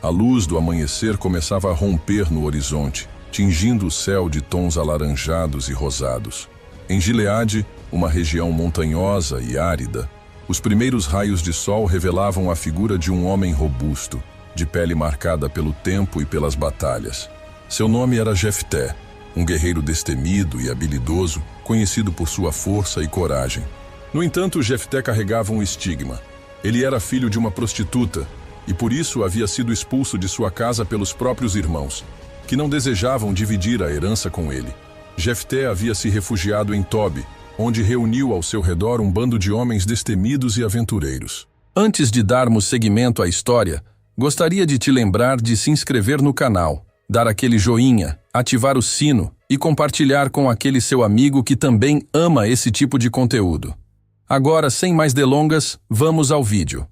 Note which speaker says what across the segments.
Speaker 1: A luz do amanhecer começava a romper no horizonte, tingindo o céu de tons alaranjados e rosados. Em Gileade, uma região montanhosa e árida, os primeiros raios de sol revelavam a figura de um homem robusto, de pele marcada pelo tempo e pelas batalhas. Seu nome era Jefté, um guerreiro destemido e habilidoso, conhecido por sua força e coragem. No entanto, Jefté carregava um estigma. Ele era filho de uma prostituta e por isso havia sido expulso de sua casa pelos próprios irmãos, que não desejavam dividir a herança com ele. Jefté havia se refugiado em Tobi, onde reuniu ao seu redor um bando de homens destemidos e aventureiros. Antes de darmos seguimento à história, gostaria de te lembrar de se inscrever no canal, dar aquele joinha, ativar o sino e compartilhar com aquele seu amigo que também ama esse tipo de conteúdo. Agora, sem mais delongas, vamos ao vídeo.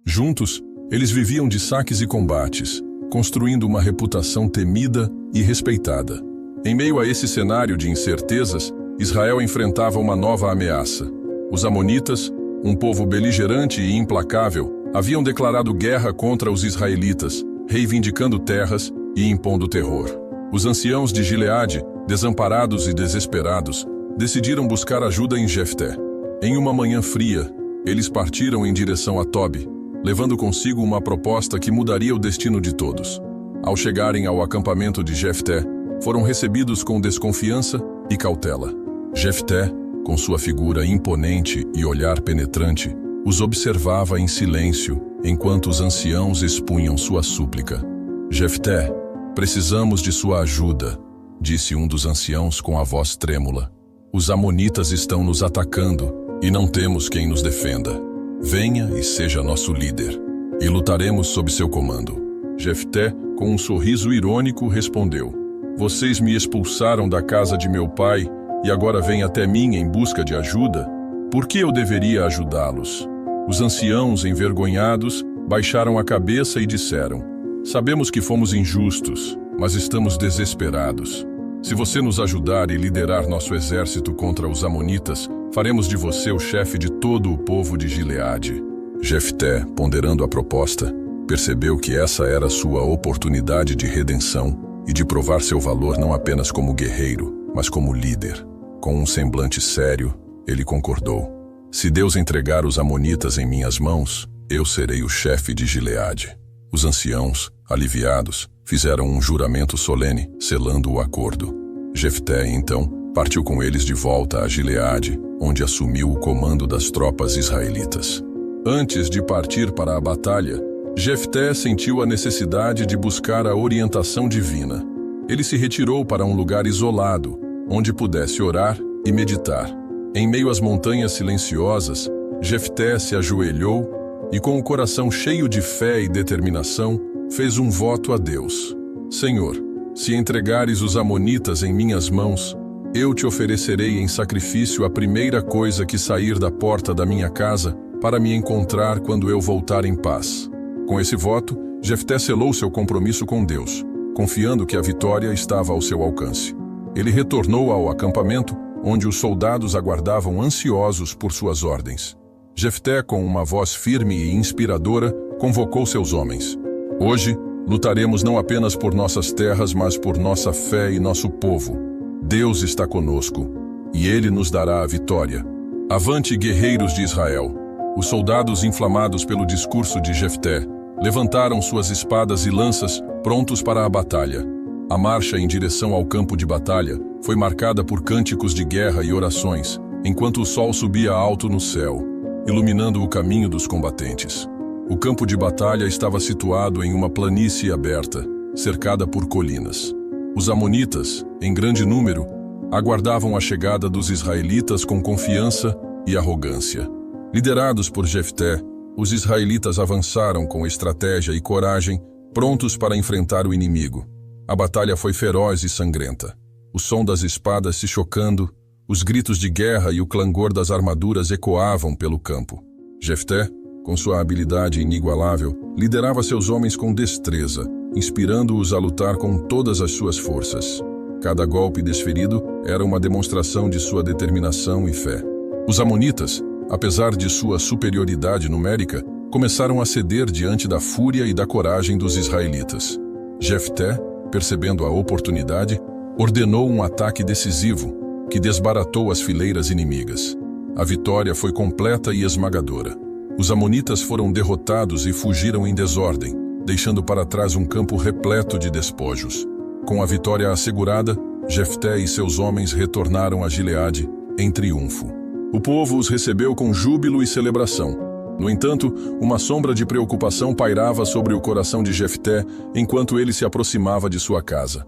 Speaker 1: Juntos, eles viviam de saques e combates, construindo uma reputação temida e respeitada. Em meio a esse cenário de incertezas, Israel enfrentava uma nova ameaça. Os amonitas, um povo beligerante e implacável, haviam declarado guerra contra os israelitas, reivindicando terras e impondo terror. Os anciãos de Gileade, desamparados e desesperados, decidiram buscar ajuda em Jefté. Em uma manhã fria, eles partiram em direção a Tobi, levando consigo uma proposta que mudaria o destino de todos. Ao chegarem ao acampamento de Jefté, foram recebidos com desconfiança e cautela. Jefté, com sua figura imponente e olhar penetrante, os observava em silêncio, enquanto os anciãos expunham sua súplica. Jefté, precisamos de sua ajuda, disse um dos anciãos com a voz trêmula. Os amonitas estão nos atacando e não temos quem nos defenda. Venha e seja nosso líder, e lutaremos sob seu comando. Jefté, com um sorriso irônico, respondeu: Vocês me expulsaram da casa de meu pai e agora vêm até mim em busca de ajuda? Por que eu deveria ajudá-los? Os anciãos, envergonhados, baixaram a cabeça e disseram: Sabemos que fomos injustos, mas estamos desesperados. Se você nos ajudar e liderar nosso exército contra os amonitas, faremos de você o chefe de todo o povo de Gileade. Jefté, ponderando a proposta, percebeu que essa era sua oportunidade de redenção e de provar seu valor não apenas como guerreiro, mas como líder. Com um semblante sério, ele concordou: Se Deus entregar os amonitas em minhas mãos, eu serei o chefe de Gileade. Os anciãos, aliviados, fizeram um juramento solene, selando o acordo. Jefté, então, partiu com eles de volta a Gileade, onde assumiu o comando das tropas israelitas. Antes de partir para a batalha, Jefté sentiu a necessidade de buscar a orientação divina. Ele se retirou para um lugar isolado, onde pudesse orar e meditar. Em meio às montanhas silenciosas, Jefté se ajoelhou e, com o coração cheio de fé e determinação, fez um voto a Deus. Senhor, se entregares os amonitas em minhas mãos, eu te oferecerei em sacrifício a primeira coisa que sair da porta da minha casa para me encontrar quando eu voltar em paz. Com esse voto, Jefté selou seu compromisso com Deus, confiando que a vitória estava ao seu alcance. Ele retornou ao acampamento, onde os soldados aguardavam ansiosos por suas ordens. Jefté, com uma voz firme e inspiradora, convocou seus homens. Hoje, lutaremos não apenas por nossas terras, mas por nossa fé e nosso povo. Deus está conosco, e Ele nos dará a vitória. Avante, guerreiros de Israel! Os soldados, inflamados pelo discurso de Jefté, levantaram suas espadas e lanças, prontos para a batalha. A marcha em direção ao campo de batalha foi marcada por cânticos de guerra e orações, enquanto o sol subia alto no céu, iluminando o caminho dos combatentes. O campo de batalha estava situado em uma planície aberta, cercada por colinas. Os amonitas, em grande número, aguardavam a chegada dos israelitas com confiança e arrogância. Liderados por Jefté, os israelitas avançaram com estratégia e coragem, prontos para enfrentar o inimigo. A batalha foi feroz e sangrenta. O som das espadas se chocando, os gritos de guerra e o clangor das armaduras ecoavam pelo campo. Jefté, com sua habilidade inigualável, liderava seus homens com destreza, inspirando-os a lutar com todas as suas forças. Cada golpe desferido era uma demonstração de sua determinação e fé. Os amonitas, apesar de sua superioridade numérica, começaram a ceder diante da fúria e da coragem dos israelitas. Jefté, percebendo a oportunidade, ordenou um ataque decisivo que desbaratou as fileiras inimigas. A vitória foi completa e esmagadora. Os amonitas foram derrotados e fugiram em desordem, deixando para trás um campo repleto de despojos. Com a vitória assegurada, Jefté e seus homens retornaram a Gileade em triunfo. O povo os recebeu com júbilo e celebração. No entanto, uma sombra de preocupação pairava sobre o coração de Jefté enquanto ele se aproximava de sua casa.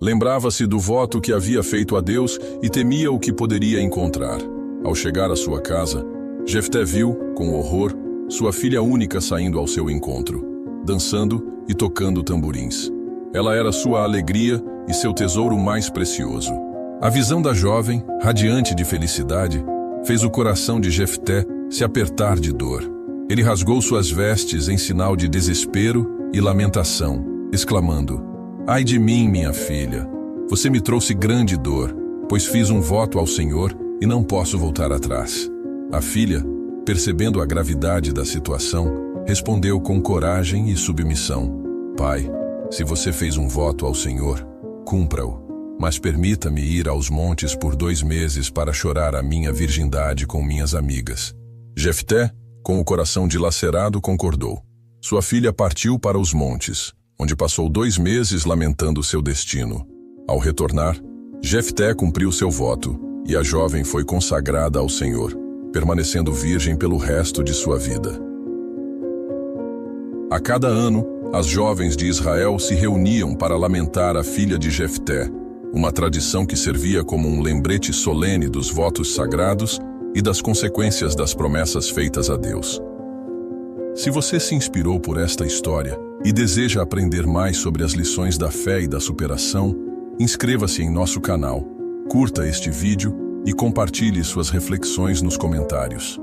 Speaker 1: Lembrava-se do voto que havia feito a Deus e temia o que poderia encontrar. Ao chegar à sua casa, Jefté viu, com horror, sua filha única saindo ao seu encontro, dançando e tocando tamborins. Ela era sua alegria e seu tesouro mais precioso. A visão da jovem, radiante de felicidade, fez o coração de Jefté se apertar de dor. Ele rasgou suas vestes em sinal de desespero e lamentação, exclamando: "Ai de mim, minha filha! Você me trouxe grande dor, pois fiz um voto ao Senhor e não posso voltar atrás." A filha, percebendo a gravidade da situação, respondeu com coragem e submissão: "Pai, se você fez um voto ao Senhor, cumpra-o, mas permita-me ir aos montes por 2 meses para chorar a minha virgindade com minhas amigas." Jefté, com o coração dilacerado, concordou. Sua filha partiu para os montes, onde passou 2 meses lamentando seu destino. Ao retornar, Jefté cumpriu seu voto, e a jovem foi consagrada ao Senhor, permanecendo virgem pelo resto de sua vida. A cada ano, as jovens de Israel se reuniam para lamentar a filha de Jefté, uma tradição que servia como um lembrete solene dos votos sagrados e das consequências das promessas feitas a Deus. Se você se inspirou por esta história e deseja aprender mais sobre as lições da fé e da superação, inscreva-se em nosso canal, curta este vídeo e compartilhe suas reflexões nos comentários.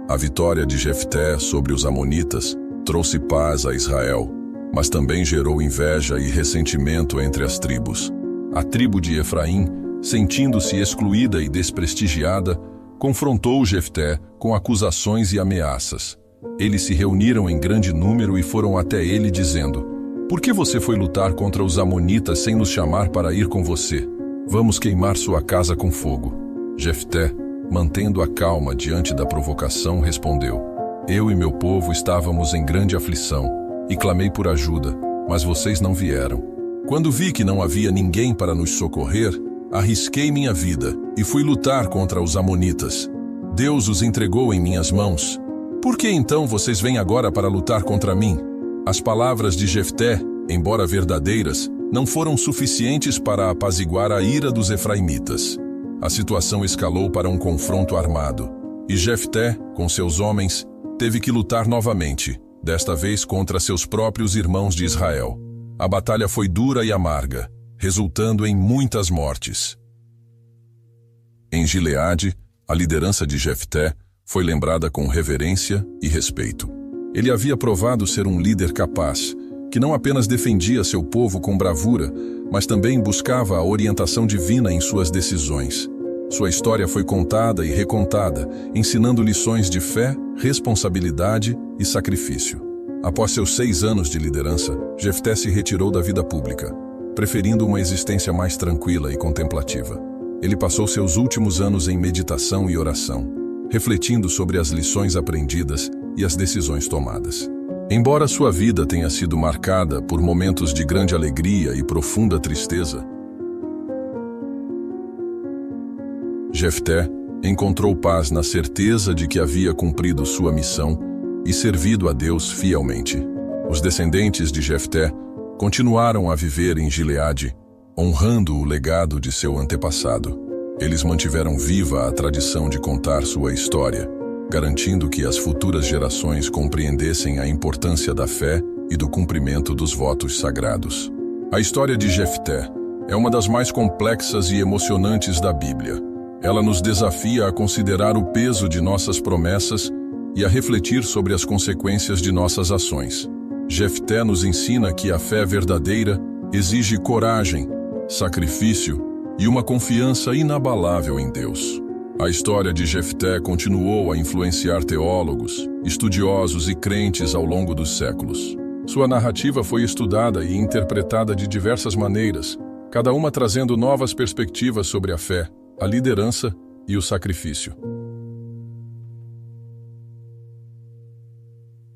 Speaker 1: A vitória de Jefté sobre os amonitas trouxe paz a Israel, mas também gerou inveja e ressentimento entre as tribos. A tribo de Efraim, sentindo-se excluída e desprestigiada, confrontou Jefté com acusações e ameaças. Eles se reuniram em grande número e foram até ele dizendo: "Por que você foi lutar contra os amonitas sem nos chamar para ir com você? Vamos queimar sua casa com fogo." Jefté, mantendo a calma diante da provocação, respondeu: "Eu e meu povo estávamos em grande aflição e clamei por ajuda, mas vocês não vieram. Quando vi que não havia ninguém para nos socorrer, arrisquei minha vida e fui lutar contra os amonitas. Deus os entregou em minhas mãos. Por que então vocês vêm agora para lutar contra mim?" As palavras de Jefté, embora verdadeiras, não foram suficientes para apaziguar a ira dos efraimitas. A situação escalou para um confronto armado, e Jefté, com seus homens, teve que lutar novamente, desta vez contra seus próprios irmãos de Israel. A batalha foi dura e amarga, resultando em muitas mortes. Em Gileade, a liderança de Jefté foi lembrada com reverência e respeito. Ele havia provado ser um líder capaz, que não apenas defendia seu povo com bravura, mas também buscava a orientação divina em suas decisões. Sua história foi contada e recontada, ensinando lições de fé, responsabilidade e sacrifício. Após seus 6 anos de liderança, Jefté se retirou da vida pública, preferindo uma existência mais tranquila e contemplativa. Ele passou seus últimos anos em meditação e oração, refletindo sobre as lições aprendidas e as decisões tomadas. Embora sua vida tenha sido marcada por momentos de grande alegria e profunda tristeza, Jefté encontrou paz na certeza de que havia cumprido sua missão e servido a Deus fielmente. Os descendentes de Jefté continuaram a viver em Gileade, honrando o legado de seu antepassado. Eles mantiveram viva a tradição de contar sua história, garantindo que as futuras gerações compreendessem a importância da fé e do cumprimento dos votos sagrados. A história de Jefté é uma das mais complexas e emocionantes da Bíblia. Ela nos desafia a considerar o peso de nossas promessas e a refletir sobre as consequências de nossas ações. Jefté nos ensina que a fé verdadeira exige coragem, sacrifício e uma confiança inabalável em Deus. A história de Jefté continuou a influenciar teólogos, estudiosos e crentes ao longo dos séculos. Sua narrativa foi estudada e interpretada de diversas maneiras, cada uma trazendo novas perspectivas sobre a fé, a liderança e o sacrifício.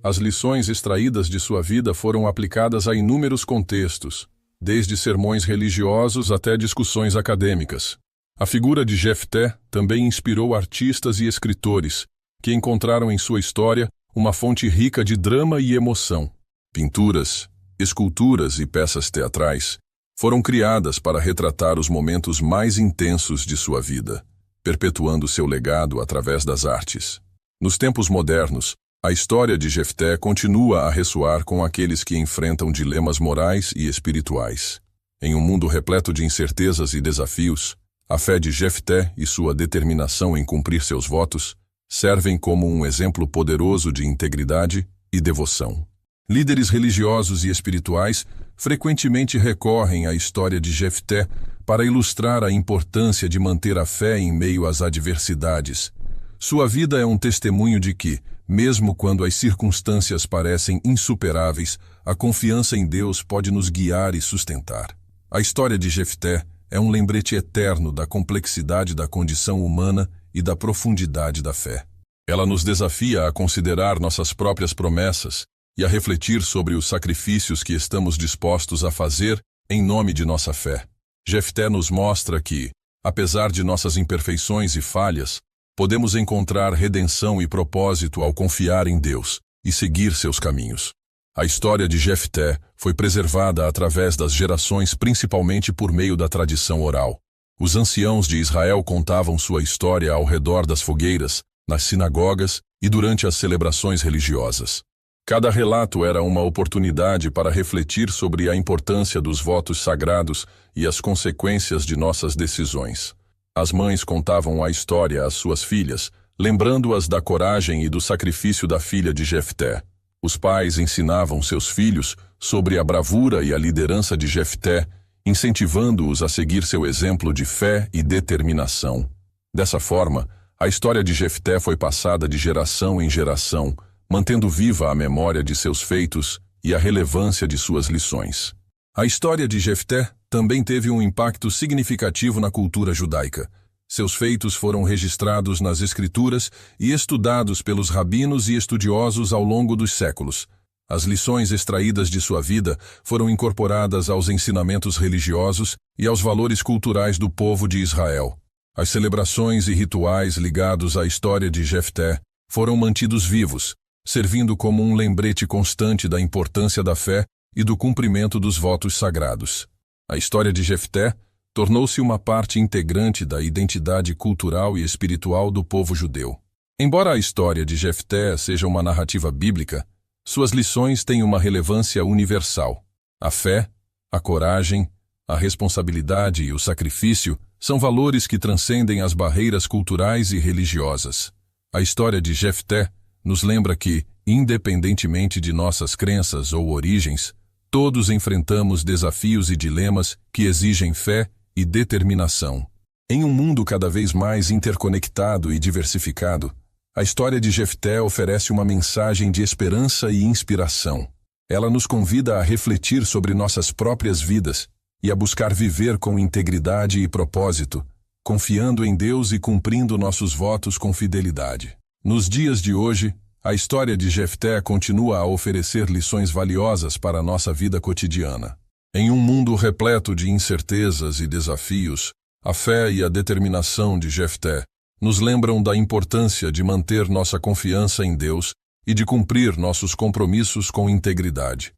Speaker 1: As lições extraídas de sua vida foram aplicadas a inúmeros contextos, desde sermões religiosos até discussões acadêmicas. A figura de Jefté também inspirou artistas e escritores, que encontraram em sua história uma fonte rica de drama e emoção. Pinturas, esculturas e peças teatrais foram criadas para retratar os momentos mais intensos de sua vida, perpetuando seu legado através das artes. Nos tempos modernos, a história de Jefté continua a ressoar com aqueles que enfrentam dilemas morais e espirituais. Em um mundo repleto de incertezas e desafios, a fé de Jefté e sua determinação em cumprir seus votos servem como um exemplo poderoso de integridade e devoção. Líderes religiosos e espirituais frequentemente recorrem à história de Jefté para ilustrar a importância de manter a fé em meio às adversidades. Sua vida é um testemunho de que, mesmo quando as circunstâncias parecem insuperáveis, a confiança em Deus pode nos guiar e sustentar. A história de Jefté é um lembrete eterno da complexidade da condição humana e da profundidade da fé. Ela nos desafia a considerar nossas próprias promessas e a refletir sobre os sacrifícios que estamos dispostos a fazer em nome de nossa fé. Jefté nos mostra que, apesar de nossas imperfeições e falhas, podemos encontrar redenção e propósito ao confiar em Deus e seguir seus caminhos. A história de Jefté foi preservada através das gerações principalmente por meio da tradição oral. Os anciãos de Israel contavam sua história ao redor das fogueiras, nas sinagogas e durante as celebrações religiosas. Cada relato era uma oportunidade para refletir sobre a importância dos votos sagrados e as consequências de nossas decisões. As mães contavam a história às suas filhas, lembrando-as da coragem e do sacrifício da filha de Jefté. Os pais ensinavam seus filhos sobre a bravura e a liderança de Jefté, incentivando-os a seguir seu exemplo de fé e determinação. Dessa forma, a história de Jefté foi passada de geração em geração, mantendo viva a memória de seus feitos e a relevância de suas lições. A história de Jefté também teve um impacto significativo na cultura judaica. Seus feitos foram registrados nas Escrituras e estudados pelos rabinos e estudiosos ao longo dos séculos. As lições extraídas de sua vida foram incorporadas aos ensinamentos religiosos e aos valores culturais do povo de Israel. As celebrações e rituais ligados à história de Jefté foram mantidos vivos, servindo como um lembrete constante da importância da fé e do cumprimento dos votos sagrados. A história de Jefté tornou-se uma parte integrante da identidade cultural e espiritual do povo judeu. Embora a história de Jefté seja uma narrativa bíblica, suas lições têm uma relevância universal. A fé, a coragem, a responsabilidade e o sacrifício são valores que transcendem as barreiras culturais e religiosas. A história de Jefté nos lembra que, independentemente de nossas crenças ou origens, todos enfrentamos desafios e dilemas que exigem fé e determinação. Em um mundo cada vez mais interconectado e diversificado, a história de Jefté oferece uma mensagem de esperança e inspiração. Ela nos convida a refletir sobre nossas próprias vidas e a buscar viver com integridade e propósito, confiando em Deus e cumprindo nossos votos com fidelidade. Nos dias de hoje, a história de Jefté continua a oferecer lições valiosas para a nossa vida cotidiana. Em um mundo repleto de incertezas e desafios, a fé e a determinação de Jefté nos lembram da importância de manter nossa confiança em Deus e de cumprir nossos compromissos com integridade.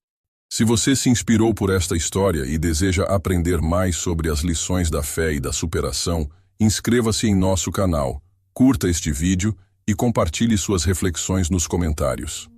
Speaker 1: Se você se inspirou por esta história e deseja aprender mais sobre as lições da fé e da superação, inscreva-se em nosso canal, curta este vídeo e compartilhe suas reflexões nos comentários.